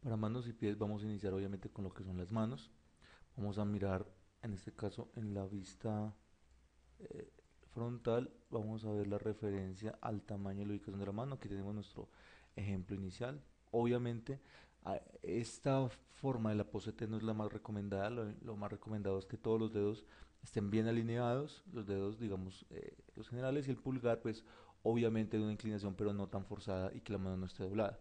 Para manos y pies vamos a iniciar obviamente con lo que son las manos. Vamos a mirar, en este caso, en la vista eh, frontal, vamos a ver la referencia al tamaño y la ubicación de la mano. Aquí tenemos nuestro ejemplo inicial. Obviamente, esta forma de la pose T no es la más recomendada. Lo más recomendado es que todos los dedos estén bien alineados, los dedos, digamos, los generales y el pulgar, pues obviamente de una inclinación, pero no tan forzada y que la mano no esté doblada.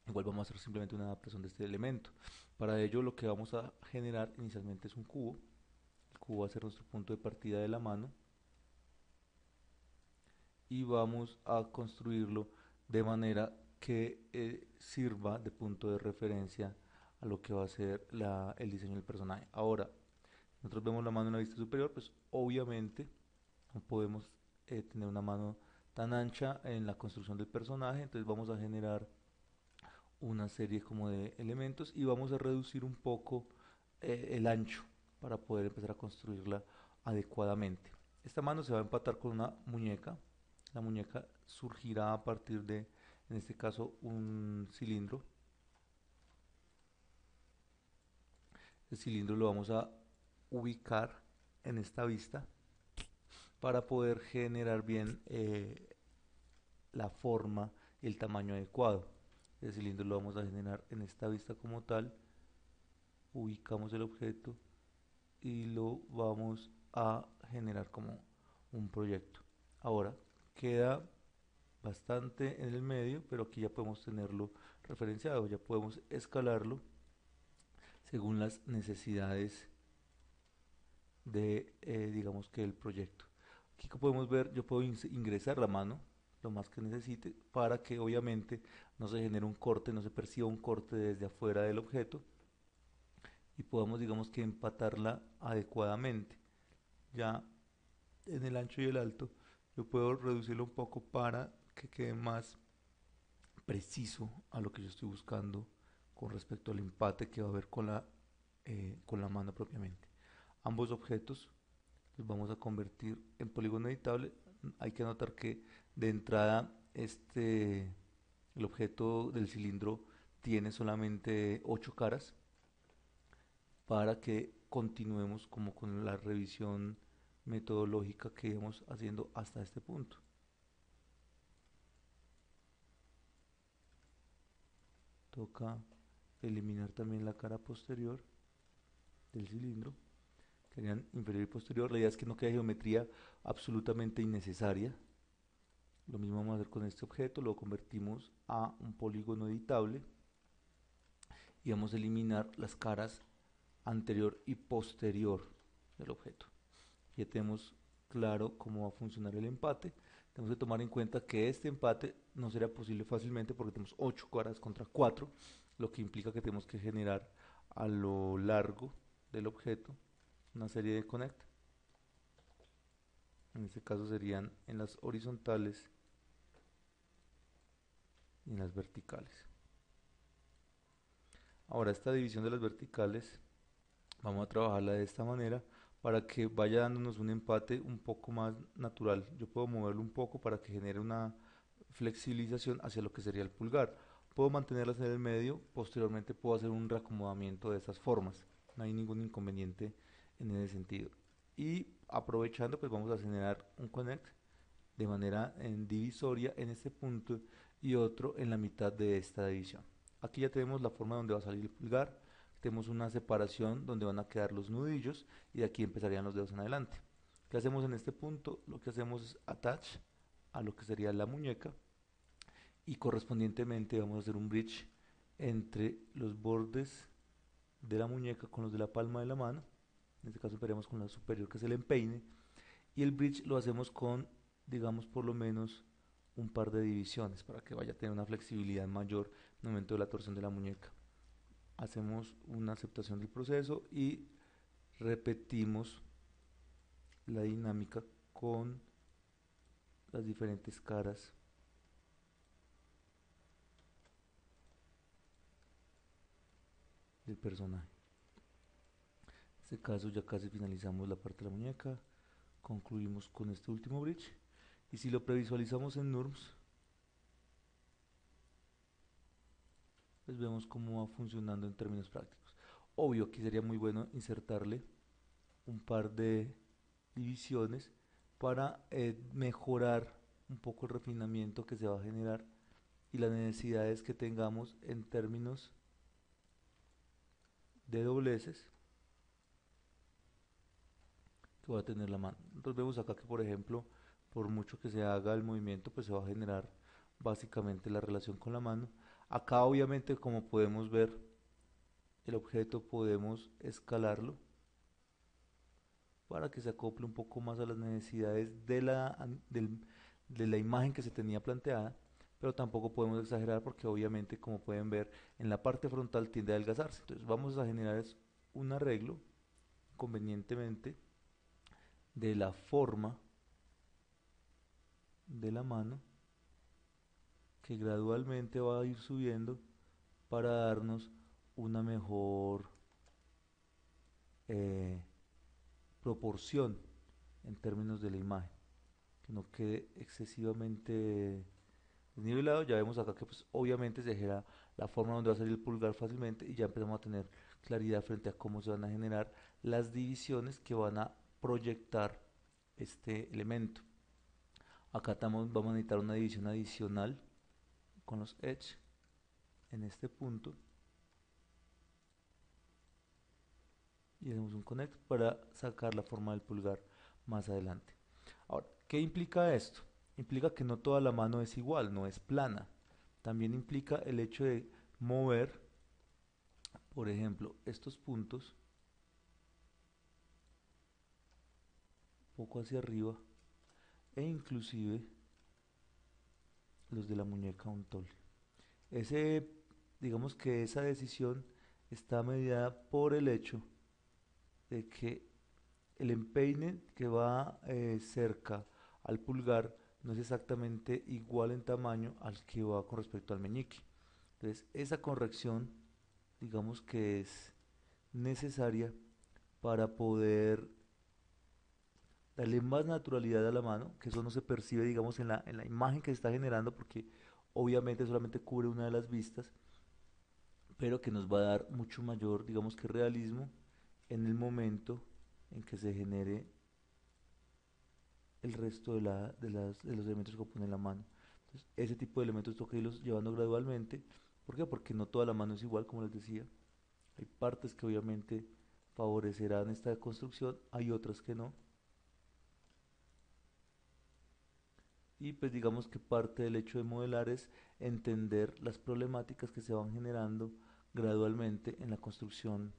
Igual vamos a hacer simplemente una adaptación de este elemento. Para ello lo que vamos a generar inicialmente es un cubo. El cubo va a ser nuestro punto de partida de la mano y vamos a construirlo de manera que sirva de punto de referencia a lo que va a ser el diseño del personaje. Ahora, nosotros vemos la mano en la vista superior, pues obviamente no podemos tener una mano tan ancha en la construcción del personaje, entonces vamos a generar una serie como de elementos y vamos a reducir un poco el ancho para poder empezar a construirla adecuadamente. Esta mano se va a empatar con una muñeca. La muñeca surgirá a partir de, en este caso, un cilindro. El cilindro lo vamos a ubicar en esta vista para poder generar bien la forma y el tamaño adecuado. El cilindro lo vamos a generar en esta vista como tal. Ubicamos el objeto y lo vamos a generar como un proyecto. Ahora queda bastante en el medio, pero aquí ya podemos tenerlo referenciado, ya podemos escalarlo según las necesidades de, digamos que el proyecto. Aquí como podemos ver, yo puedo ingresar la mano lo más que necesite para que obviamente no se genere un corte, no se perciba un corte desde afuera del objeto y podamos, digamos que empatarla adecuadamente. Ya en el ancho y el alto, yo puedo reducirlo un poco para que quede más preciso a lo que yo estoy buscando con respecto al empate que va a haber con la mano propiamente. Ambos objetos los vamos a convertir en polígono editable. Hay que anotar que de entrada el objeto del cilindro tiene solamente 8 caras para que continuemos como con la revisión metodológica que íbamos haciendo hasta este punto. Toca eliminar también la cara posterior del cilindro, que serían inferior y posterior. La idea es que no quede geometría absolutamente innecesaria. Lo mismo vamos a hacer con este objeto, lo convertimos a un polígono editable y vamos a eliminar las caras anterior y posterior del objeto. Ya tenemos claro cómo va a funcionar el empate. Tenemos que tomar en cuenta que este empate no será posible fácilmente porque tenemos 8 caras contra 4, lo que implica que tenemos que generar a lo largo del objeto una serie de connect. En este caso serían en las horizontales y en las verticales. Ahora esta división de las verticales vamos a trabajarla de esta manera para que vaya dándonos un empate un poco más natural. Yo puedo moverlo un poco para que genere una flexibilización hacia lo que sería el pulgar. Puedo mantenerlas en el medio, posteriormente puedo hacer un reacomodamiento de estas formas. No hay ningún inconveniente en ese sentido. Y aprovechando, pues vamos a generar un connect de manera en divisoria en este punto y otro en la mitad de esta división. Aquí ya tenemos la forma donde va a salir el pulgar, tenemos una separación donde van a quedar los nudillos y de aquí empezarían los dedos en adelante. ¿Qué hacemos en este punto? Lo que hacemos es attach a lo que sería la muñeca y correspondientemente vamos a hacer un bridge entre los bordes de la muñeca con los de la palma de la mano. En este caso empezaremos con la superior que es el empeine y el bridge lo hacemos con, digamos, por lo menos un par de divisiones para que vaya a tener una flexibilidad mayor en el momento de la torsión de la muñeca. Hacemos una aceptación del proceso y repetimos la dinámica con las diferentes caras del personaje. En este caso ya casi finalizamos la parte de la muñeca, concluimos con este último bridge y si lo previsualizamos en NURBS pues vemos cómo va funcionando en términos prácticos. Obvio, aquí sería muy bueno insertarle un par de divisiones para mejorar un poco el refinamiento que se va a generar y las necesidades que tengamos en términos de dobleces que va a tener la mano. Entonces vemos acá que, por ejemplo, por mucho que se haga el movimiento, pues se va a generar básicamente la relación con la mano. Acá obviamente, como podemos ver, el objeto podemos escalarlo para que se acople un poco más a las necesidades de la imagen que se tenía planteada, pero tampoco podemos exagerar porque obviamente, como pueden ver, en la parte frontal tiende a adelgazarse. Entonces vamos a generar un arreglo convenientemente de la forma de la mano que gradualmente va a ir subiendo para darnos una mejor eh, proporción en términos de la imagen, que no quede excesivamente desnivelado. Ya vemos acá que pues obviamente se genera la forma donde va a salir el pulgar fácilmente y ya empezamos a tener claridad frente a cómo se van a generar las divisiones que van a proyectar este elemento. Acá vamos a necesitar una división adicional con los edge en este punto y hacemos un connect para sacar la forma del pulgar más adelante. Ahora, ¿qué implica esto? Implica que no toda la mano es igual, no es plana. También implica el hecho de mover, por ejemplo, estos puntos un poco hacia arriba e inclusive los de la muñeca un tole. Ese, digamos que esa decisión está mediada por el hecho de que el empeine que va cerca al pulgar no es exactamente igual en tamaño al que va con respecto al meñique. Entonces, esa corrección, digamos que es necesaria para poder darle más naturalidad a la mano, que eso no se percibe, digamos, en la imagen que se está generando, porque obviamente solamente cubre una de las vistas, pero que nos va a dar mucho mayor, digamos que realismo en el momento en que se genere el resto de los elementos que componen la mano. Entonces, ese tipo de elementos toca irlos llevando gradualmente. ¿Por qué? Porque no toda la mano es igual, como les decía. Hay partes que obviamente favorecerán esta construcción, hay otras que no. Y pues digamos que parte del hecho de modelar es entender las problemáticas que se van generando gradualmente en la construcción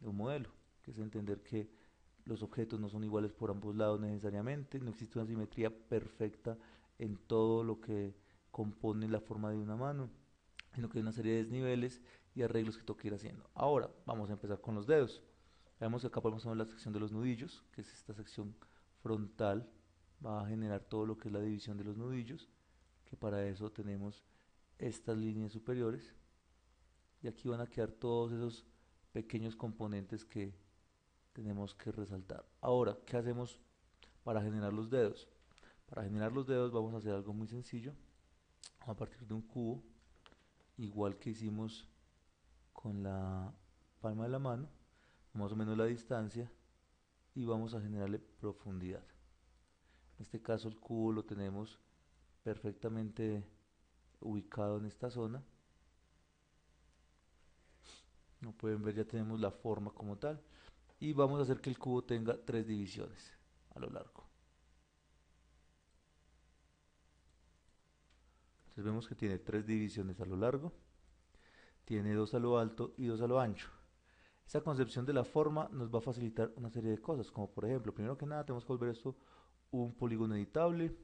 de un modelo, que es entender que los objetos no son iguales por ambos lados necesariamente, no existe una simetría perfecta en todo lo que compone la forma de una mano, sino que hay una serie de desniveles y arreglos que toca ir haciendo. Ahora vamos a empezar con los dedos. Veamos que acá podemos ver la sección de los nudillos, que es esta sección frontal, va a generar todo lo que es la división de los nudillos, que para eso tenemos estas líneas superiores, y aquí van a quedar todos esos pequeños componentes que tenemos que resaltar. Ahora, ¿qué hacemos para generar los dedos? Para generar los dedos vamos a hacer algo muy sencillo, a partir de un cubo, igual que hicimos con la palma de la mano, más o menos la distancia, y vamos a generarle profundidad. En este caso el cubo lo tenemos perfectamente ubicado en esta zona. Como pueden ver, ya tenemos la forma como tal, y vamos a hacer que el cubo tenga 3 divisiones a lo largo. Entonces vemos que tiene 3 divisiones a lo largo, tiene 2 a lo alto y 2 a lo ancho. Esa concepción de la forma nos va a facilitar una serie de cosas, como por ejemplo, primero que nada tenemos que volver esto un polígono editable.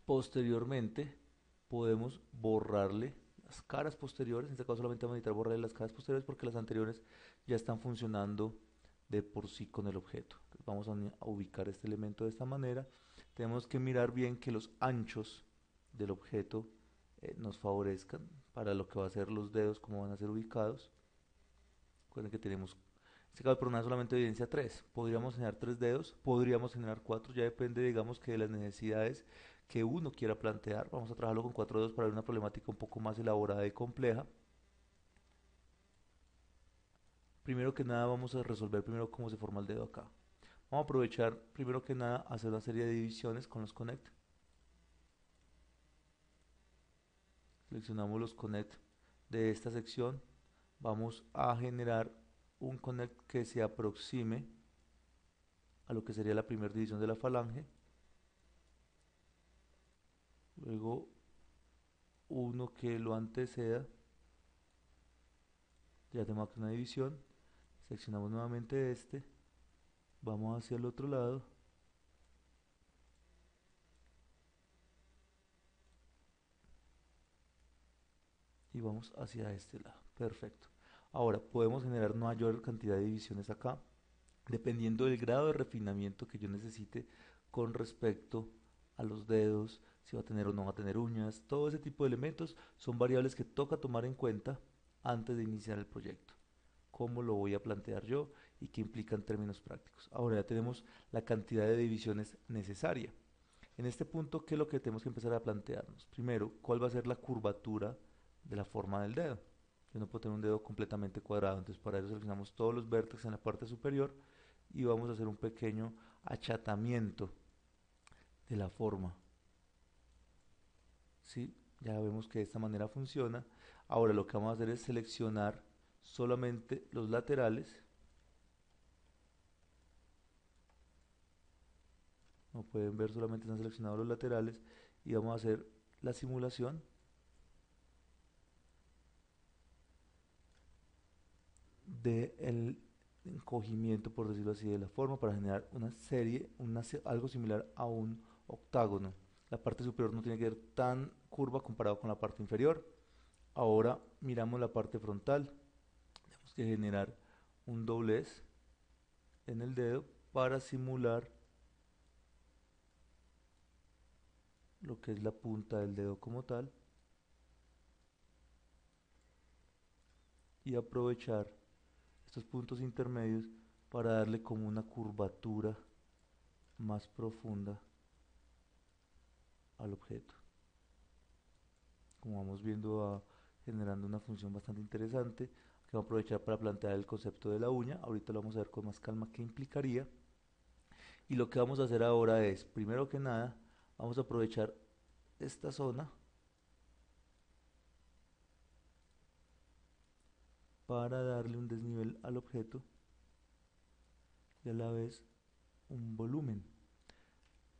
Posteriormente podemos borrarle las caras posteriores, en este caso solamente vamos a necesitar borrarle las caras posteriores porque las anteriores ya están funcionando de por sí con el objeto. Entonces vamos a ubicar este elemento de esta manera. Tenemos que mirar bien que los anchos del objeto nos favorezcan para lo que va a ser los dedos, cómo van a ser ubicados. Recuerden que tenemos, en este caso el programa solamente evidencia 3. Podríamos generar 3 dedos, podríamos generar 4, ya depende, digamos, que de las necesidades que uno quiera plantear. Vamos a trabajarlo con 4 dedos para ver una problemática un poco más elaborada y compleja. Primero que nada vamos a resolver primero cómo se forma el dedo acá. Vamos a aprovechar primero que nada hacer una serie de divisiones con los connect. Seleccionamos los connect de esta sección. Vamos a generar un connect que se aproxime a lo que sería la primera división de la falange. Luego uno que lo anteceda. Ya tenemos aquí una división. Seleccionamos nuevamente este. Vamos hacia el otro lado. Y vamos hacia este lado. Perfecto. Ahora podemos generar mayor cantidad de divisiones acá, dependiendo del grado de refinamiento que yo necesite con respecto a los dedos, si va a tener o no va a tener uñas. Todo ese tipo de elementos son variables que toca tomar en cuenta antes de iniciar el proyecto. Cómo lo voy a plantear yo y qué implica en términos prácticos. Ahora ya tenemos la cantidad de divisiones necesaria. En este punto, ¿qué es lo que tenemos que empezar a plantearnos? Primero, ¿cuál va a ser la curvatura de la forma del dedo? Yo no puedo tener un dedo completamente cuadrado, entonces para eso seleccionamos todos los vértices en la parte superior y vamos a hacer un pequeño achatamiento de la forma. ¿Sí? Ya vemos que de esta manera funciona. Ahora lo que vamos a hacer es seleccionar solamente los laterales. Como pueden ver, solamente están seleccionados los laterales y vamos a hacer la simulación del encogimiento, por decirlo así, de la forma para generar una serie, algo similar a un octágono. La parte superior no tiene que ser tan curva comparado con la parte inferior. Ahora miramos la parte frontal. Tenemos que generar un doblez en el dedo para simular lo que es la punta del dedo como tal y aprovechar estos puntos intermedios para darle como una curvatura más profunda al objeto. Como vamos viendo, va generando una función bastante interesante que vamos a aprovechar para plantear el concepto de la uña. Ahorita lo vamos a ver con más calma qué implicaría. Y lo que vamos a hacer ahora es, primero que nada, vamos a aprovechar esta zona para darle un desnivel al objeto y a la vez un volumen.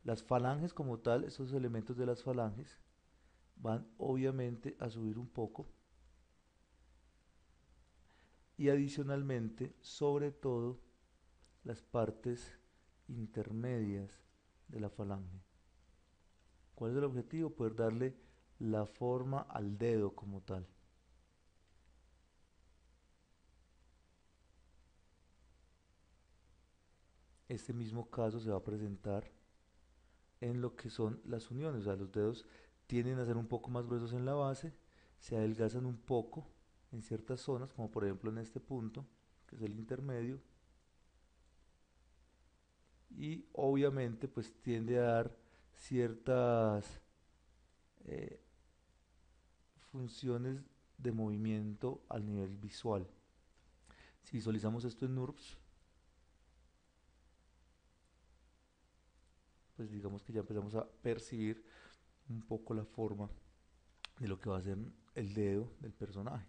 Las falanges como tal, estos elementos de las falanges, van obviamente a subir un poco y adicionalmente, sobre todo, las partes intermedias de la falange. ¿Cuál es el objetivo? Poder darle la forma al dedo como tal. Este mismo caso se va a presentar en lo que son las uniones, o sea, los dedos tienden a ser un poco más gruesos en la base, se adelgazan un poco en ciertas zonas, como por ejemplo en este punto, que es el intermedio, y obviamente pues tiende a dar ciertas eh, funciones de movimiento al nivel visual. Si visualizamos esto en NURBS, pues digamos que ya empezamos a percibir un poco la forma de lo que va a ser el dedo del personaje.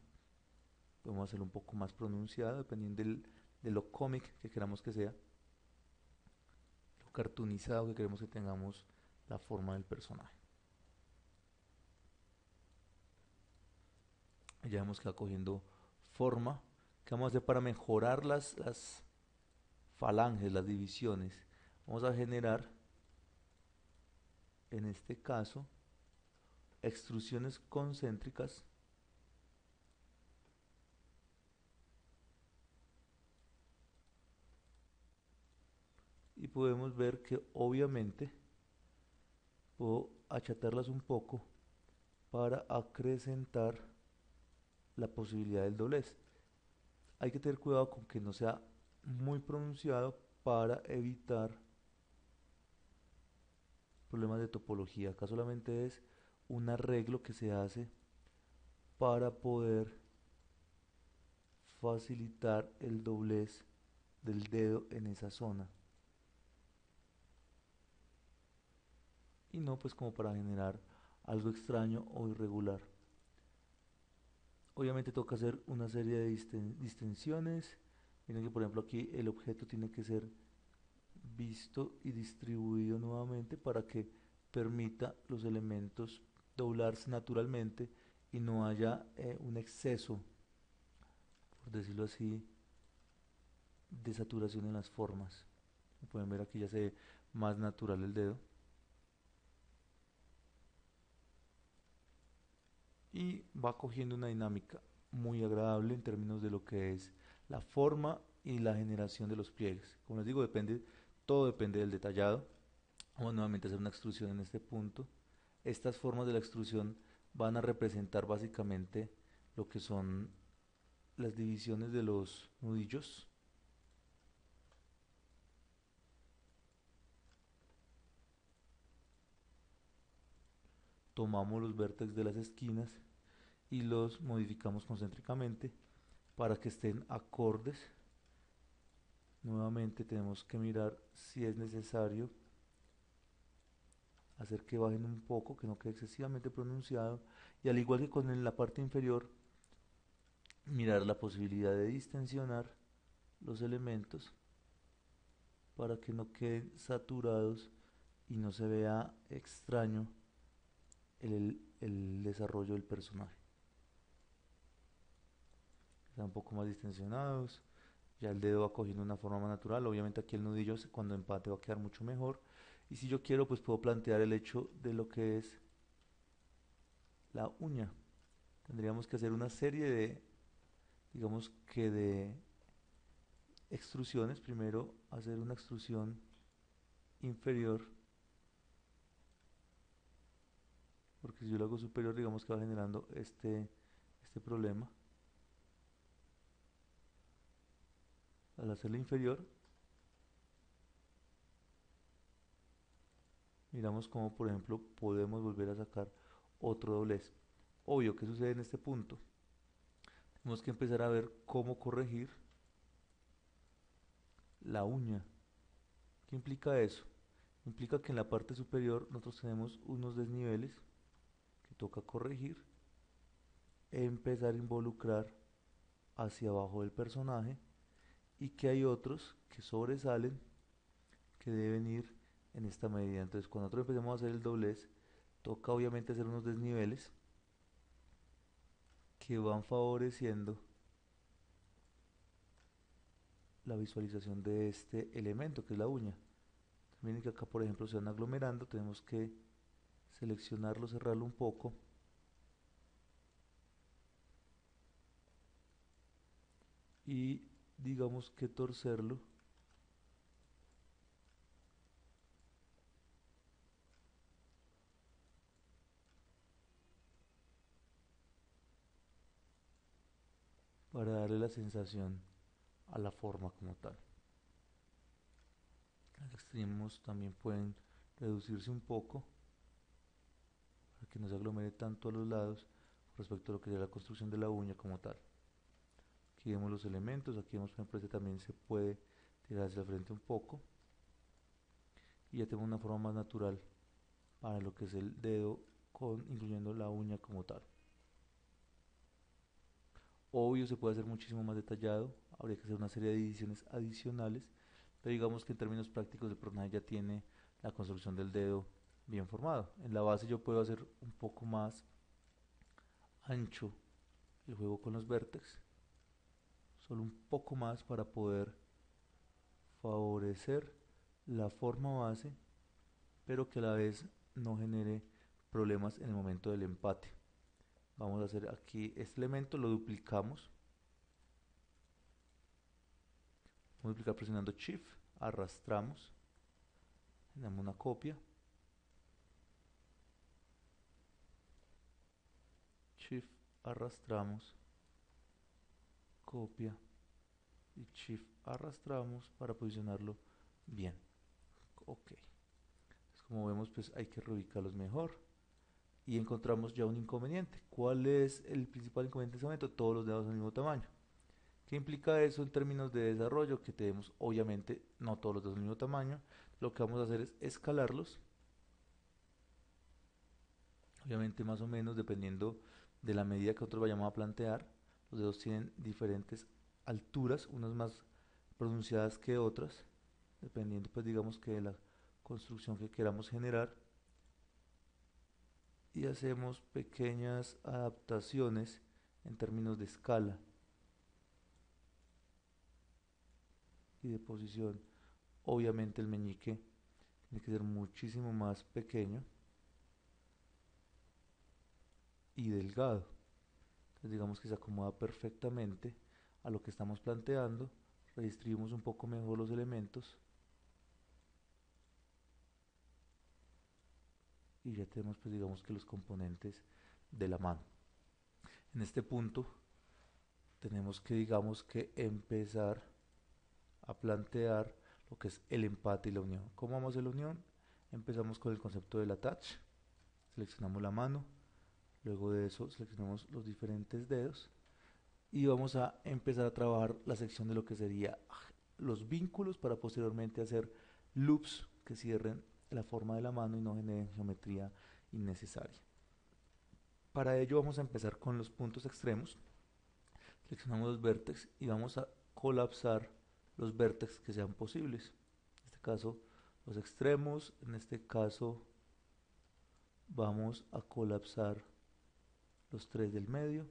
Podemos hacerlo un poco más pronunciado dependiendo de lo cómic que queramos que sea, lo cartoonizado que queremos que tengamos la forma del personaje. Ya vemos que va cogiendo forma. ¿Qué vamos a hacer para mejorar las falanges, las divisiones? Vamos a generar, en este caso, extrusiones concéntricas y podemos ver que obviamente puedo achatarlas un poco para acrecentar la posibilidad del doblez. Hay que tener cuidado con que no sea muy pronunciado para evitar problemas de topología. Acá solamente es un arreglo que se hace para poder facilitar el doblez del dedo en esa zona y no pues como para generar algo extraño o irregular. Obviamente toca hacer una serie de distensiones. Miren que por ejemplo aquí el objeto tiene que ser visto y distribuido nuevamente para que permita los elementos doblarse naturalmente y no haya un exceso, por decirlo así, de saturación en las formas. Como pueden ver aquí ya se ve más natural el dedo y va cogiendo una dinámica muy agradable en términos de lo que es la forma y la generación de los pliegues. Como les digo, todo depende del detallado. Vamos nuevamente a hacer una extrusión en este punto. Estas formas de la extrusión van a representar básicamente lo que son las divisiones de los nudillos. Tomamos los vértices de las esquinas y los modificamos concéntricamente para que estén acordes. Nuevamente tenemos que mirar si es necesario hacer que bajen un poco, que no quede excesivamente pronunciado, y al igual que con la parte inferior, mirar la posibilidad de distensionar los elementos para que no queden saturados y no se vea extraño el desarrollo del personaje. Están un poco más distensionados, ya el dedo va cogiendo una forma más natural. Obviamente aquí el nudillo cuando empate va a quedar mucho mejor, y si yo quiero pues puedo plantear el hecho de lo que es la uña. Tendríamos que hacer una serie de, digamos que de extrusiones. Primero hacer una extrusión inferior, porque si yo lo hago superior digamos que va generando este problema. Al hacerla inferior miramos cómo por ejemplo podemos volver a sacar otro doblez. Obvio, ¿qué sucede en este punto? Tenemos que empezar a ver cómo corregir la uña. ¿Qué implica eso? Implica que en la parte superior nosotros tenemos unos desniveles que toca corregir e empezar a involucrar hacia abajo del personaje, y que hay otros que sobresalen que deben ir en esta medida. Entonces cuando nosotros empecemos a hacer el doblez toca obviamente hacer unos desniveles que van favoreciendo la visualización de este elemento que es la uña. Miren que acá por ejemplo se van aglomerando, tenemos que seleccionarlo, cerrarlo un poco y digamos que torcerlo para darle la sensación a la forma como tal. Los extremos también pueden reducirse un poco para que no se aglomere tanto a los lados respecto a lo que sería la construcción de la uña como tal. Aquí vemos los elementos, aquí vemos por ejemplo este también se puede tirar hacia el frente un poco y ya tengo una forma más natural para lo que es el dedo, incluyendo la uña como tal. Obvio se puede hacer muchísimo más detallado, habría que hacer una serie de ediciones adicionales, pero digamos que en términos prácticos el personaje ya tiene la construcción del dedo bien formado. En la base yo puedo hacer un poco más ancho el juego con los vértices, solo un poco más para poder favorecer la forma base, pero que a la vez no genere problemas en el momento del empate. Vamos a hacer aquí este elemento, lo duplicamos, vamos a duplicar presionando Shift, arrastramos, damos una copia, Shift, arrastramos, copia y Shift, arrastramos para posicionarlo bien. Ok, entonces, como vemos pues hay que reubicarlos mejor y encontramos ya un inconveniente. ¿Cuál es el principal inconveniente en este momento? Todos los dedos del mismo tamaño. ¿Qué ¿Qué implica eso en términos de desarrollo? Que tenemos, obviamente, no todos los dedos del mismo tamaño. Lo que vamos a hacer es escalarlos, obviamente más o menos dependiendo de la medida que nosotros vayamos a plantear. Los dedos tienen diferentes alturas, unas más pronunciadas que otras, dependiendo pues digamos que de la construcción que queramos generar, y hacemos pequeñas adaptaciones en términos de escala y de posición. Obviamente el meñique tiene que ser muchísimo más pequeño y delgado. Entonces digamos que se acomoda perfectamente a lo que estamos planteando. Redistribuimos un poco mejor los elementos y ya tenemos pues digamos que los componentes de la mano. En este punto tenemos que digamos que empezar a plantear lo que es el empate y la unión. ¿Cómo vamos a hacer la unión? Empezamos con el concepto del attach. Seleccionamos la mano, luego de eso seleccionamos los diferentes dedos y vamos a empezar a trabajar la sección de lo que sería los vínculos para posteriormente hacer loops que cierren la forma de la mano y no generen geometría innecesaria. Para ello vamos a empezar con los puntos extremos. Seleccionamos los vértices y vamos a colapsar los vértices que sean posibles. En este caso los extremos, en este caso vamos a colapsar los tres del medio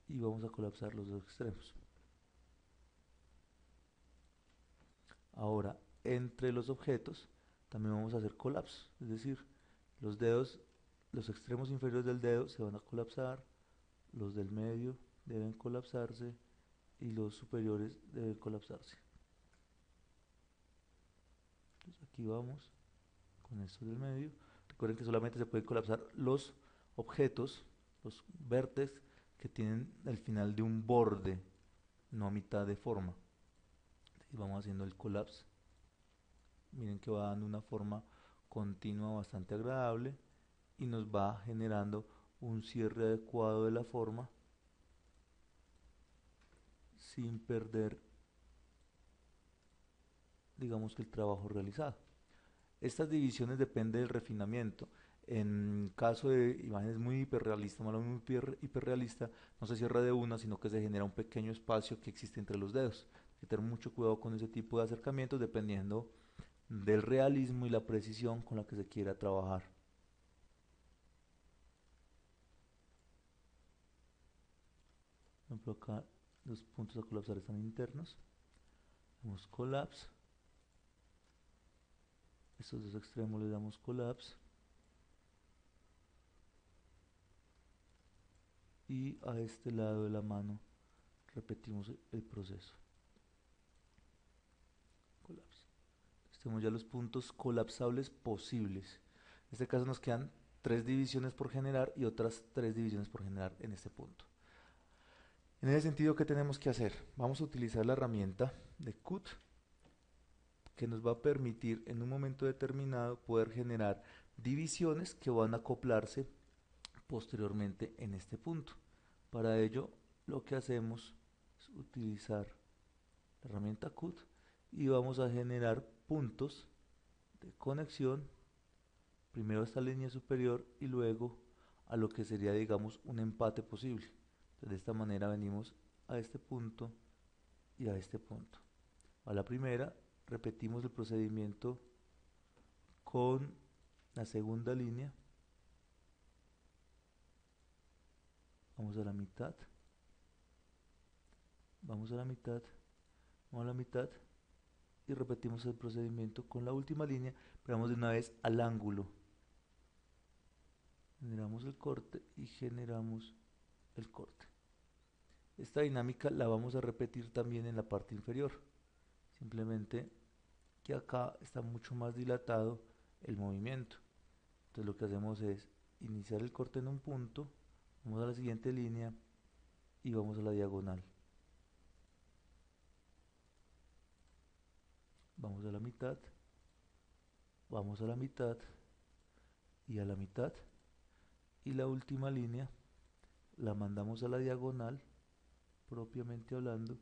y vamos a colapsar los dos extremos. Ahora, entre los objetos también vamos a hacer colapso, es decir, los dedos, los extremos inferiores del dedo se van a colapsar, los del medio deben colapsarse y los superiores deben colapsarse. Entonces aquí vamos con esto del medio. Recuerden que solamente se pueden colapsar los objetos, los vértices que tienen el final de un borde, no a mitad de forma. Y vamos haciendo el colapso. Miren que va dando una forma continua bastante agradable y nos va generando un cierre adecuado de la forma sin perder digamos que el trabajo realizado. Estas divisiones dependen del refinamiento. En caso de imágenes muy hiperrealistas, muy hiperrealista, no se cierra de una, sino que se genera un pequeño espacio que existe entre los dedos. Hay que tener mucho cuidado con ese tipo de acercamientos dependiendo del realismo y la precisión con la que se quiera trabajar. Por ejemplo, acá los puntos a colapsar están internos. Damos collapse. Estos dos extremos le damos collapse. Y a este lado de la mano repetimos el proceso. Colapse. Tenemos ya los puntos colapsables posibles. En este caso nos quedan 3 divisiones por generar y otras 3 divisiones por generar en este punto. En ese sentido, ¿qué tenemos que hacer? Vamos a utilizar la herramienta de Cut que nos va a permitir en un momento determinado poder generar divisiones que van a acoplarse posteriormente en este punto. Para ello, lo que hacemos es utilizar la herramienta Cut y vamos a generar puntos de conexión, primero a esta línea superior y luego a lo que sería digamos un empate posible. Entonces, de esta manera venimos a este punto y a este punto. A la primera repetimos el procedimiento con la segunda línea, vamos a la mitad, vamos a la mitad, vamos a la mitad y repetimos el procedimiento con la última línea, pero vamos de una vez al ángulo. Generamos el corte y generamos el corte. Esta dinámica la vamos a repetir también en la parte inferior. Simplemente que acá está mucho más dilatado el movimiento. Entonces lo que hacemos es iniciar el corte en un punto, vamos a la siguiente línea y vamos a la diagonal. Vamos a la mitad, vamos a la mitad y a la mitad. Y la última línea la mandamos a la diagonal propiamente hablando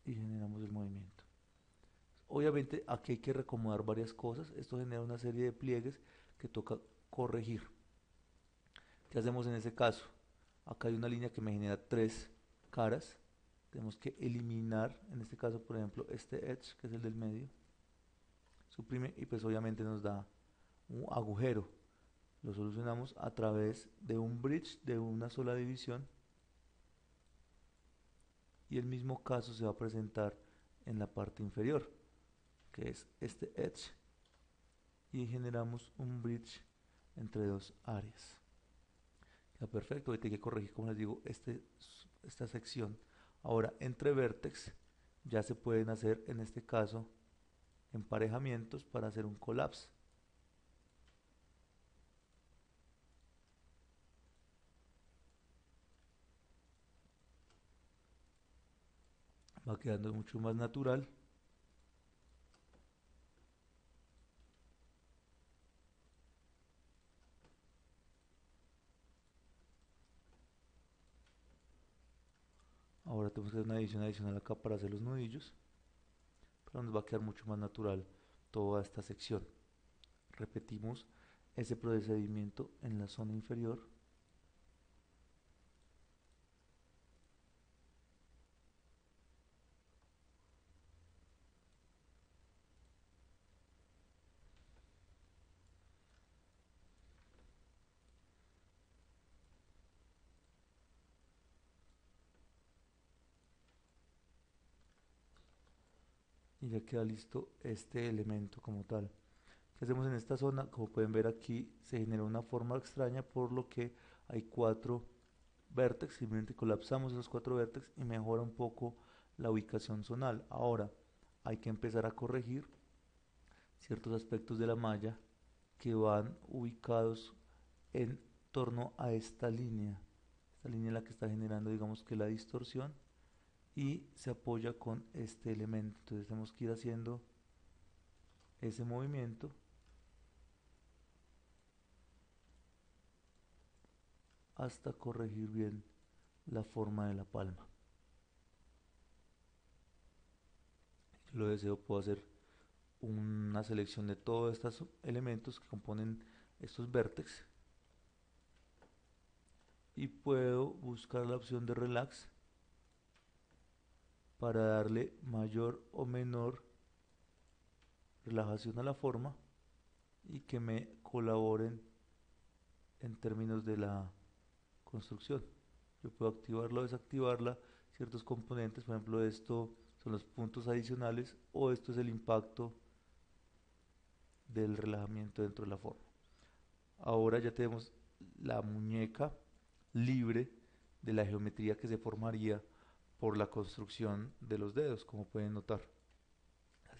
y generamos el movimiento. Obviamente aquí hay que recomodar varias cosas. Esto genera una serie de pliegues que toca corregir. ¿Qué hacemos en ese caso? Acá hay una línea que me genera tres caras. Tenemos que eliminar, en este caso, por ejemplo, este edge, que es el del medio. Suprime y pues obviamente nos da un agujero. Lo solucionamos a través de un bridge de una sola división. Y el mismo caso se va a presentar en la parte inferior, que es este edge. Y generamos un bridge entre dos áreas. Queda perfecto. Ahorita hay que corregir, como les digo, esta sección. Ahora, entre vértex ya se pueden hacer, en este caso, emparejamientos para hacer un collapse. Va quedando mucho más natural. Ahora tenemos que hacer una edición adicional acá para hacer los nudillos, pero nos va a quedar mucho más natural toda esta sección. Repetimos ese procedimiento en la zona inferior. Y ya queda listo este elemento como tal. ¿Qué hacemos en esta zona? Como pueden ver aquí se genera una forma extraña por lo que hay cuatro vértices. Simplemente colapsamos esos cuatro vértices y mejora un poco la ubicación zonal. Ahora hay que empezar a corregir ciertos aspectos de la malla que van ubicados en torno a esta línea. Esta línea es la que está generando, digamos que la distorsión, y se apoya con este elemento. Entonces tenemos que ir haciendo ese movimiento hasta corregir bien la forma de la palma. Si lo deseo, puedo hacer una selección de todos estos elementos que componen estos vértices y puedo buscar la opción de relax para darle mayor o menor relajación a la forma y que me colaboren en términos de la construcción. Yo puedo activarla o desactivarla, ciertos componentes, por ejemplo esto son los puntos adicionales o esto es el impacto del relajamiento dentro de la forma. Ahora ya tenemos la muñeca libre de la geometría que se formaría por la construcción de los dedos, como pueden notar.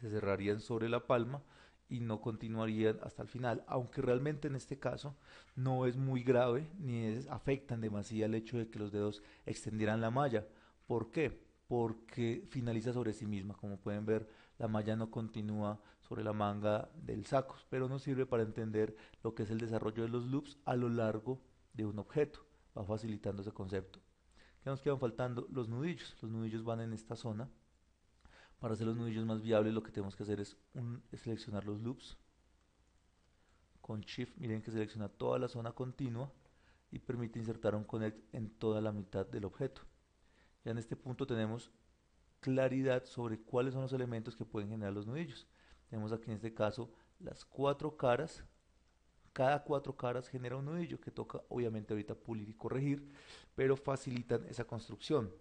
Se cerrarían sobre la palma y no continuarían hasta el final, aunque realmente en este caso no es muy grave ni afectan demasiado el hecho de que los dedos extendieran la malla. ¿Por qué? Porque finaliza sobre sí misma. Como pueden ver, la malla no continúa sobre la manga del saco, pero nos sirve para entender lo que es el desarrollo de los loops a lo largo de un objeto. Va facilitando ese concepto. ¿Qué nos quedan faltando? Los nudillos. Los nudillos van en esta zona. Para hacer los nudillos más viables lo que tenemos que hacer es seleccionar los loops. Con Shift miren que selecciona toda la zona continua y permite insertar un connect en toda la mitad del objeto. Ya en este punto tenemos claridad sobre cuáles son los elementos que pueden generar los nudillos. Tenemos aquí en este caso las cuatro caras. Cada cuatro caras genera un nudillo que toca obviamente ahorita pulir y corregir, pero facilitan esa construcción.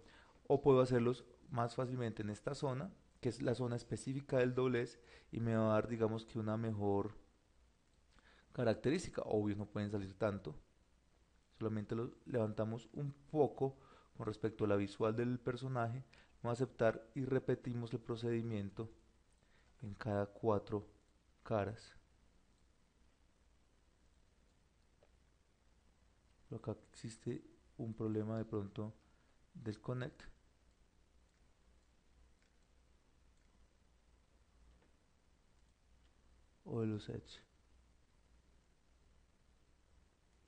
O puedo hacerlos más fácilmente en esta zona, que es la zona específica del doblez, y me va a dar, digamos que una mejor característica. Obvio, no pueden salir tanto, solamente lo levantamos un poco con respecto a la visual del personaje. Vamos a aceptar y repetimos el procedimiento en cada cuatro caras. Pero acá existe un problema de pronto del connect. O de los edge.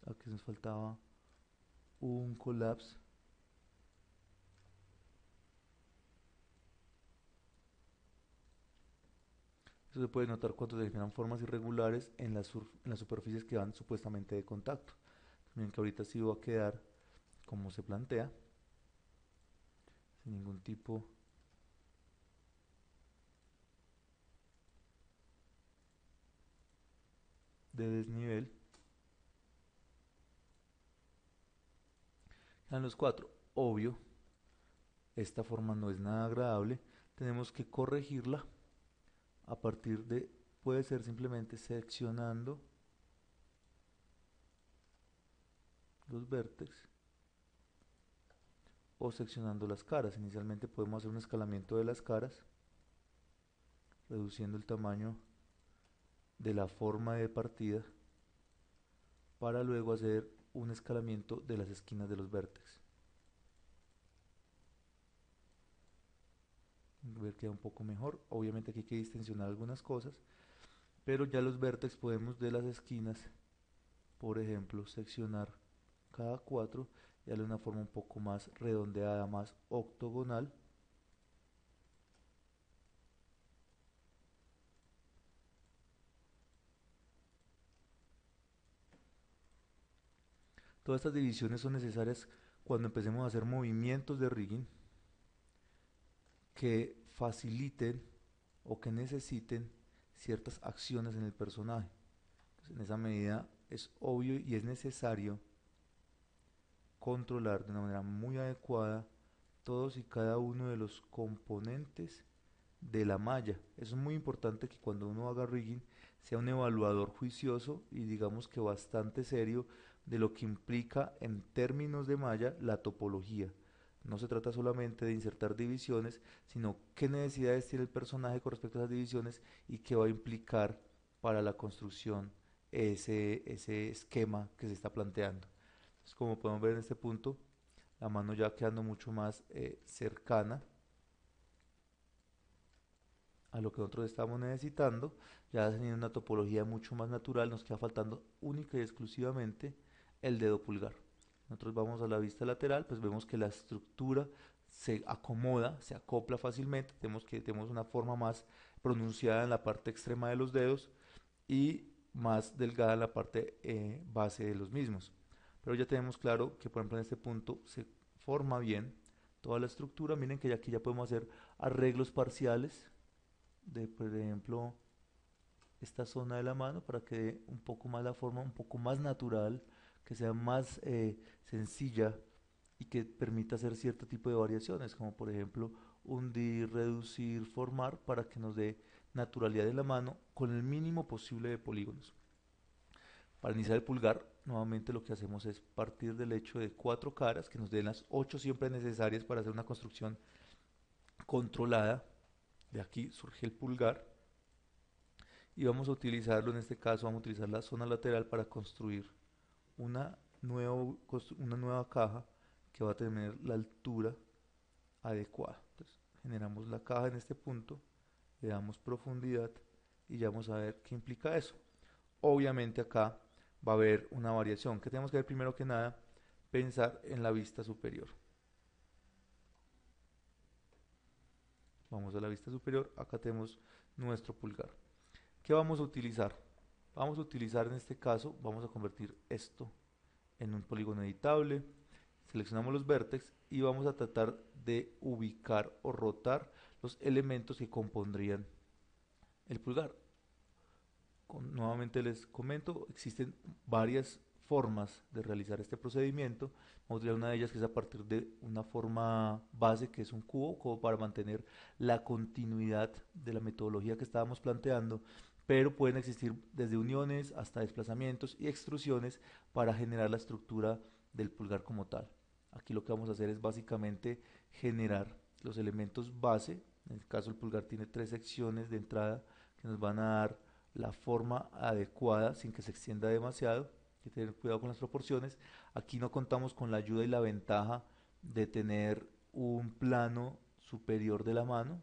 Aquí nos faltaba un collapse. Eso se puede notar cuando se generan formas irregulares en las superficies que van supuestamente de contacto. Miren que ahorita sí va a quedar como se plantea, sin ningún tipo de desnivel. En los cuatro, obvio, esta forma no es nada agradable, tenemos que corregirla a partir de, puede ser simplemente seccionando los vértices o seccionando las caras. Inicialmente podemos hacer un escalamiento de las caras, reduciendo el tamaño de la forma de partida para luego hacer un escalamiento de las esquinas de los vértices. Ver queda un poco mejor. Obviamente aquí hay que distensionar algunas cosas, pero ya los vértices podemos de las esquinas, por ejemplo, seccionar cada cuatro y darle una forma un poco más redondeada, más octogonal. Todas estas divisiones son necesarias cuando empecemos a hacer movimientos de rigging que faciliten o que necesiten ciertas acciones en el personaje. Entonces, en esa medida es obvio y es necesario controlar de una manera muy adecuada todos y cada uno de los componentes de la malla. Eso es muy importante que cuando uno haga rigging sea un evaluador juicioso y digamos que bastante serio de lo que implica en términos de malla la topología. No se trata solamente de insertar divisiones, sino qué necesidades tiene el personaje con respecto a esas divisiones y qué va a implicar para la construcción ese esquema que se está planteando. Entonces, como podemos ver en este punto, la mano ya quedando mucho más cercana a lo que nosotros estamos necesitando, ya teniendo una topología mucho más natural, nos queda faltando única y exclusivamente el dedo pulgar. Nosotros vamos a la vista lateral, pues vemos que la estructura se acomoda, se acopla fácilmente, tenemos una forma más pronunciada en la parte extrema de los dedos y más delgada en la parte base de los mismos. Pero ya tenemos claro que por ejemplo en este punto se forma bien toda la estructura. Miren que ya aquí ya podemos hacer arreglos parciales de por ejemplo esta zona de la mano para que dé un poco más la forma, un poco más natural, que sea más sencilla y que permita hacer cierto tipo de variaciones, como por ejemplo hundir, reducir, formar, para que nos dé naturalidad de la mano con el mínimo posible de polígonos. Para iniciar el pulgar, nuevamente lo que hacemos es partir del hecho de cuatro caras que nos den las 8 siempre necesarias para hacer una construcción controlada. De aquí surge el pulgar y vamos a utilizarlo, en este caso vamos a utilizar la zona lateral para construir una una nueva caja que va a tener la altura adecuada. Entonces, generamos la caja en este punto, le damos profundidad y ya vamos a ver qué implica eso. Obviamente acá va a haber una variación. Que tenemos que ver primero que nada? Pensar en la vista superior. Vamos a la vista superior, acá tenemos nuestro pulgar. ¿Qué vamos a utilizar? Vamos a utilizar en este caso, vamos a convertir esto en un polígono editable. Seleccionamos los vértices y vamos a tratar de ubicar o rotar los elementos que compondrían el pulgar. Nuevamente les comento, existen varias formas de realizar este procedimiento. Vamos a utilizar una de ellas que es a partir de una forma base que es un cubo, como para mantener la continuidad de la metodología que estábamos planteando, pero pueden existir desde uniones hasta desplazamientos y extrusiones para generar la estructura del pulgar como tal. Aquí lo que vamos a hacer es básicamente generar los elementos base. En el caso el pulgar tiene 3 secciones de entrada que nos van a dar la forma adecuada sin que se extienda demasiado. Hay que tener cuidado con las proporciones. Aquí no contamos con la ayuda y la ventaja de tener un plano superior de la mano,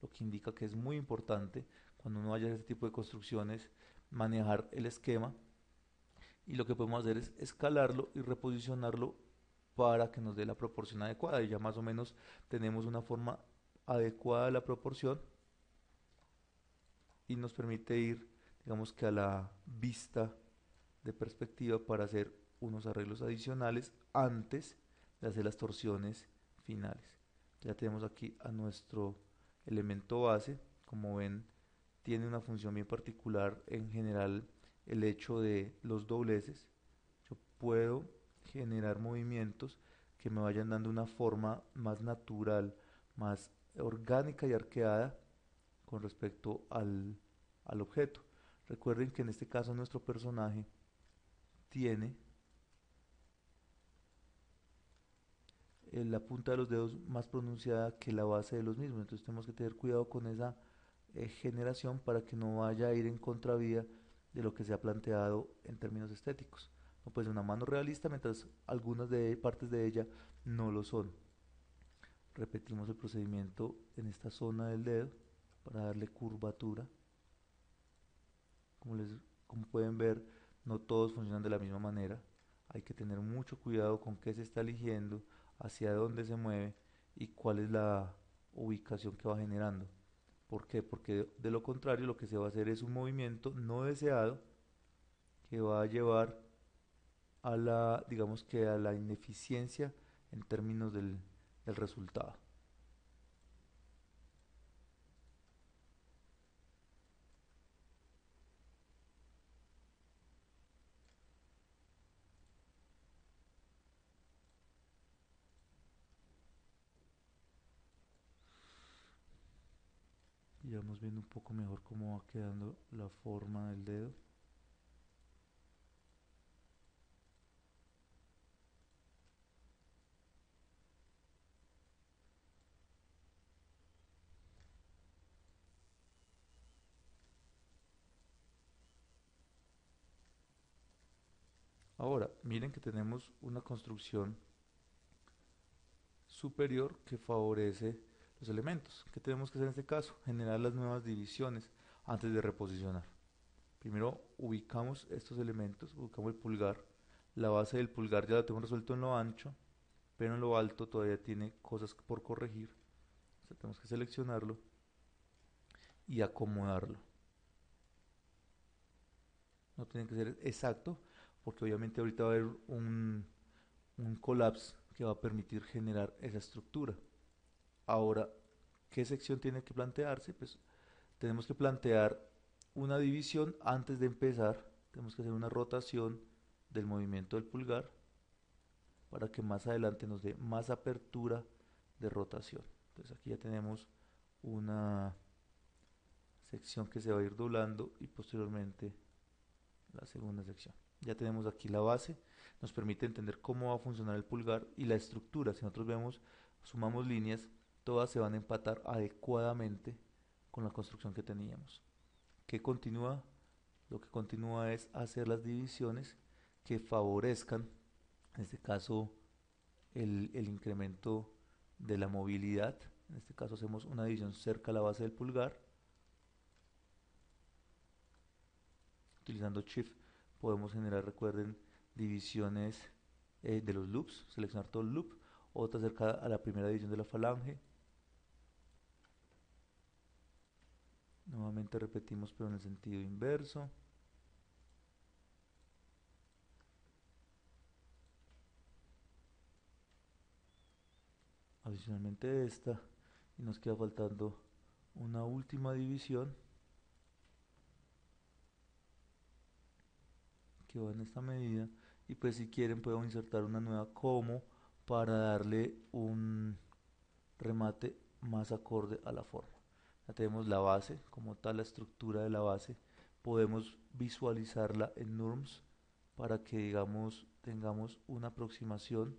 lo que indica que es muy importante cuando uno vaya a este tipo de construcciones manejar el esquema, y lo que podemos hacer es escalarlo y reposicionarlo para que nos dé la proporción adecuada, y ya más o menos tenemos una forma adecuada de la proporción y nos permite ir, digamos que a la vista de perspectiva para hacer unos arreglos adicionales antes de hacer las torsiones finales. Ya tenemos aquí a nuestro elemento base. Como ven, tiene una función bien particular en general el hecho de los dobleces. Yo puedo generar movimientos que me vayan dando una forma más natural, más orgánica y arqueada con respecto al objeto. Recuerden que en este caso nuestro personaje tiene la punta de los dedos más pronunciada que la base de los mismos. Entonces tenemos que tener cuidado con esa generación para que no vaya a ir en contravía de lo que se ha planteado en términos estéticos. No puede ser una mano realista mientras algunas partes de ella no lo son. Repetimos el procedimiento en esta zona del dedo para darle curvatura. Como, como pueden ver, no todos funcionan de la misma manera. Hay que tener mucho cuidado con qué se está eligiendo, hacia dónde se mueve y cuál es la ubicación que va generando. ¿Por qué? Porque de lo contrario lo que se va a hacer es un movimiento no deseado que va a llevar a la, digamos que a la ineficiencia en términos del resultado. Y vamos viendo un poco mejor cómo va quedando la forma del dedo. Ahora, miren que tenemos una construcción superior que favorece los elementos. ¿Qué tenemos que hacer en este caso? Generar las nuevas divisiones antes de reposicionar. Primero ubicamos estos elementos, ubicamos el pulgar. La base del pulgar ya la tenemos resuelto en lo ancho, pero en lo alto todavía tiene cosas por corregir. Entonces tenemos que seleccionarlo y acomodarlo. No tiene que ser exacto, porque obviamente ahorita va a haber un colapso que va a permitir generar esa estructura. Ahora, ¿qué sección tiene que plantearse? Pues tenemos que plantear una división antes de empezar. Tenemos que hacer una rotación del movimiento del pulgar para que más adelante nos dé más apertura de rotación. Entonces aquí ya tenemos una sección que se va a ir doblando y posteriormente la segunda sección. Ya tenemos aquí la base, nos permite entender cómo va a funcionar el pulgar y la estructura. Si nosotros vemos, sumamos líneas, todas se van a empatar adecuadamente con la construcción que teníamos. ¿Qué continúa? Lo que continúa es hacer las divisiones que favorezcan, en este caso, el incremento de la movilidad. En este caso hacemos una división cerca a la base del pulgar. Utilizando Shift podemos generar, recuerden, divisiones de los loops, seleccionar todo el loop, otra cerca a la primera división de la falange. Nuevamente repetimos pero en el sentido inverso. Adicionalmente esta, y nos queda faltando una última división que va en esta medida, y pues si quieren podemos insertar una nueva como para darle un remate más acorde a la forma. Ya tenemos la base, como tal la estructura de la base, podemos visualizarla en NURMS para que digamos tengamos una aproximación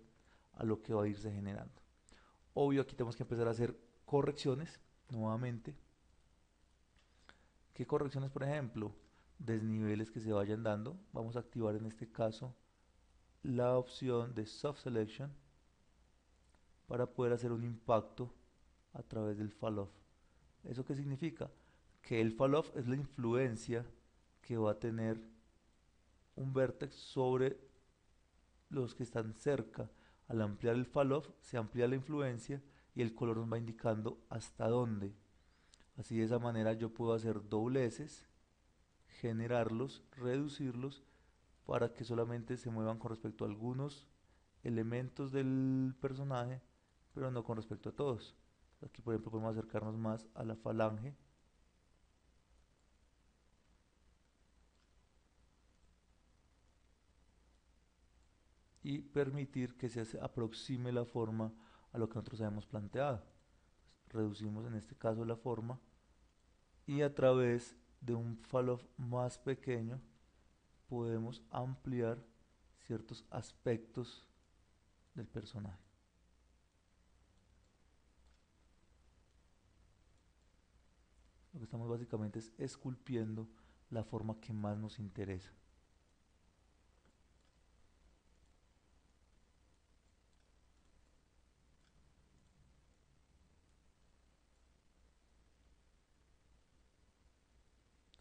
a lo que va a irse generando. Obvio aquí tenemos que empezar a hacer correcciones nuevamente. ¿Qué correcciones? Por ejemplo, desniveles que se vayan dando. Vamos a activar en este caso la opción de Soft Selection para poder hacer un impacto a través del fall off. ¿Eso qué significa? Que el fall off es la influencia que va a tener un vértex sobre los que están cerca Al ampliar el falloff se amplía la influencia y el color nos va indicando hasta dónde. Así de esa manera yo puedo hacer dobleces, generarlos, reducirlos para que solamente se muevan con respecto a algunos elementos del personaje, pero no con respecto a todos. Aquí por ejemplo podemos acercarnos más a la falange y permitir que se aproxime la forma a lo que nosotros habíamos planteado. Reducimos en este caso la forma y a través de un falloff más pequeño podemos ampliar ciertos aspectos del personaje. Lo que estamos básicamente es esculpiendo la forma que más nos interesa.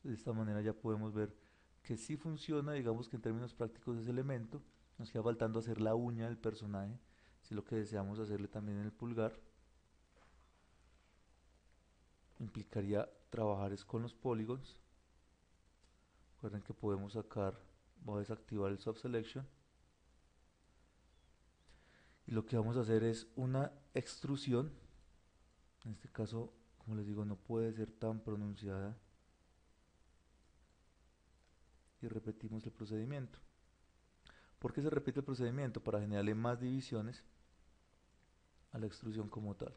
De esta manera ya podemos ver que sí funciona, digamos que en términos prácticos ese elemento. Nos queda faltando hacer la uña del personaje, si es lo que deseamos hacerle también en el pulgar. Implicaría trabajar es con los polygons. Recuerden que podemos sacar, voy a desactivar el soft selection. Y lo que vamos a hacer es una extrusión. En este caso, como les digo, no puede ser tan pronunciada. Y repetimos el procedimiento. ¿Por qué se repite el procedimiento? Para generarle más divisiones a la extrusión como tal.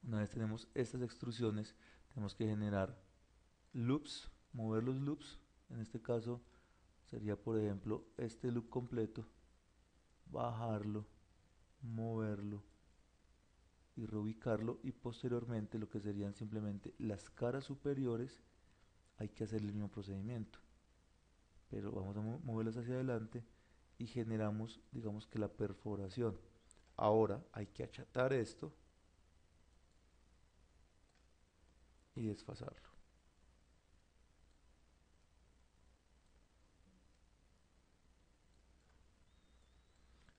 Una vez tenemos estas extrusiones, tenemos que generar loops, mover los loops. En este caso sería, por ejemplo, este loop completo, bajarlo, moverlo y reubicarlo, y posteriormente lo que serían simplemente las caras superiores hay que hacer el mismo procedimiento, pero vamos a moverlas hacia adelante y generamos, digamos que la perforación. Ahora hay que achatar esto y desfasarlo.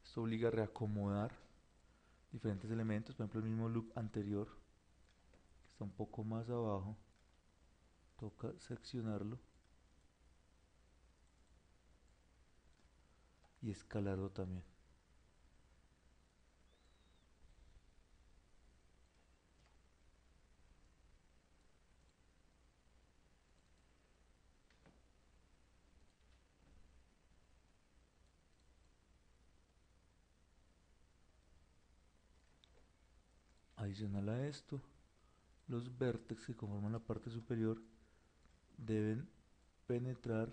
Esto obliga a reacomodar diferentes elementos, por ejemplo el mismo loop anterior que está un poco más abajo, toca seccionarlo y escalarlo también. Adicional a esto, los vértices que conforman la parte superior deben penetrar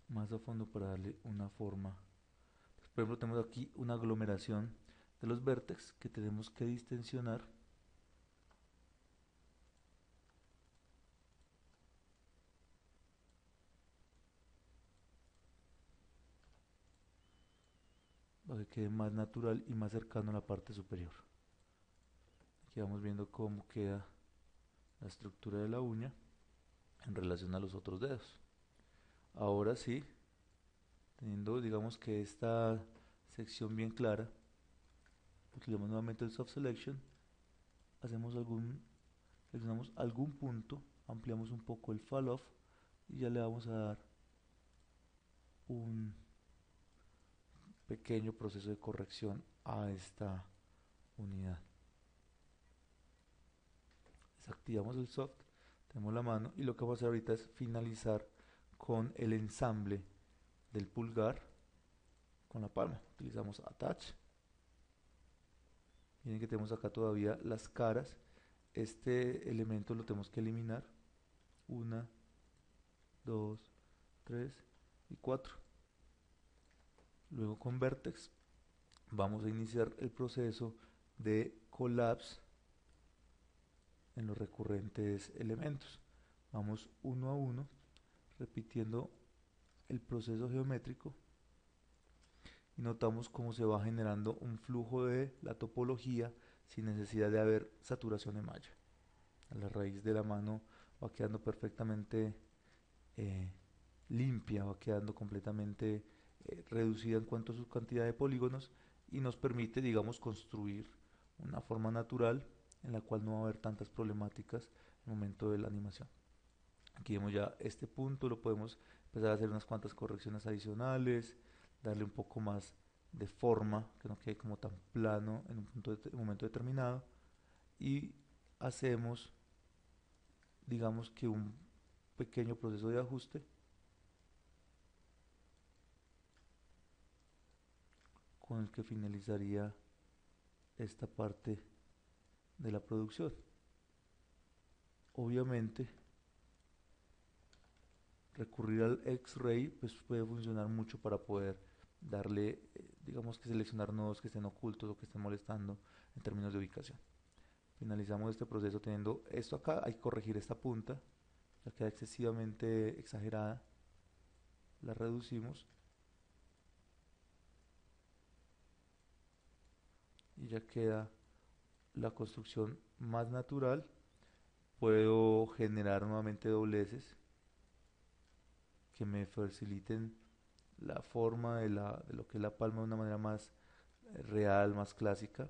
más a fondo para darle una forma. Por ejemplo, tenemos aquí una aglomeración de los vértices que tenemos que distensionar para que quede más natural y más cercano a la parte superior. Aquí vamos viendo cómo queda la estructura de la uña en relación a los otros dedos. Ahora sí, teniendo digamos que esta sección bien clara, utilizamos nuevamente el soft selection, seleccionamos algún punto, ampliamos un poco el fall off y ya le vamos a dar un pequeño proceso de corrección a esta unidad. Desactivamos el soft, tenemos la mano y lo que vamos a hacer ahorita es finalizar con el ensamble del pulgar con la palma. Utilizamos attach. Miren que tenemos acá todavía las caras. Este elemento lo tenemos que eliminar. 1, 2, 3 y 4. Luego con vertex vamos a iniciar el proceso de collapse en los recurrentes elementos. Vamos uno a uno repitiendo el proceso geométrico y notamos cómo se va generando un flujo de la topología sin necesidad de haber saturación en malla. La raíz de la mano va quedando perfectamente eh, limpia, va quedando completamente reducida en cuanto a su cantidad de polígonos y nos permite, digamos, construir una forma natural en la cual no va a haber tantas problemáticas en el momento de la animación. Aquí vemos ya este punto, lo podemos empezar a hacer unas cuantas correcciones adicionales, darle un poco más de forma, que no quede como tan plano en un momento determinado, y hacemos, digamos que un pequeño proceso de ajuste con el que finalizaría esta parte de la producción. Obviamente, recurrir al X-Ray pues puede funcionar mucho para poder darle, digamos que seleccionar nodos que estén ocultos o que estén molestando en términos de ubicación. Finalizamos este proceso teniendo esto acá, hay que corregir esta punta, ya queda excesivamente exagerada, la reducimos y ya queda la construcción más natural. Puedo generar nuevamente dobleces que me faciliten la forma de lo que es la palma de una manera más real, más clásica,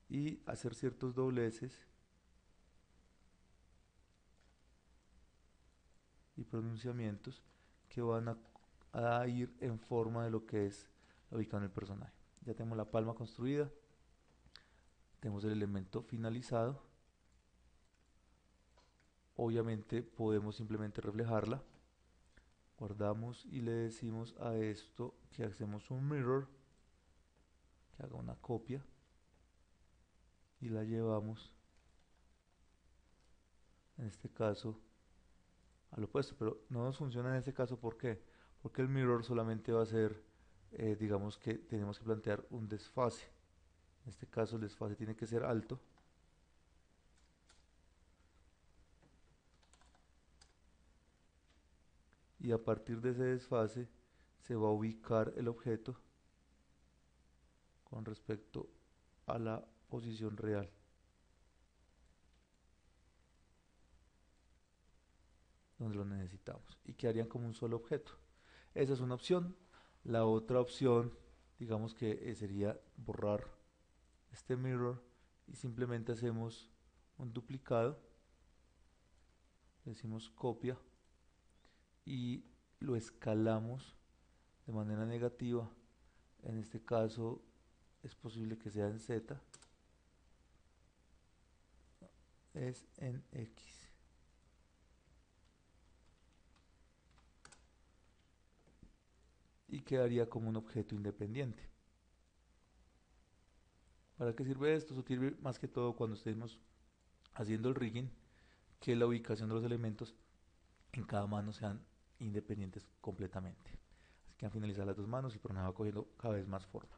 y hacer ciertos dobleces y pronunciamientos que van a ir en forma de lo que es la ubicación del personaje. Ya tenemos la palma construida, tenemos el elemento finalizado. Obviamente podemos simplemente reflejarla. Guardamos y le decimos a esto que hacemos un mirror, que haga una copia y la llevamos, en este caso, al opuesto, pero no nos funciona en este caso. ¿Por qué? Porque el mirror solamente va a ser, digamos que tenemos que plantear un desfase. En este caso el desfase tiene que ser alto. Y a partir de ese desfase se va a ubicar el objeto con respecto a la posición real, donde lo necesitamos, y quedarían como un solo objeto. Esa es una opción. La otra opción, digamos que sería borrar este mirror y simplemente hacemos un duplicado, decimos copia y lo escalamos de manera negativa. En este caso es posible que sea en Z, es en X. Y quedaría como un objeto independiente. ¿Para qué sirve esto? Eso sirve más que todo cuando estemos haciendo el rigging, que la ubicación de los elementos en cada mano sean independientes completamente. Así que al finalizar las dos manos el personaje va cogiendo cada vez más forma.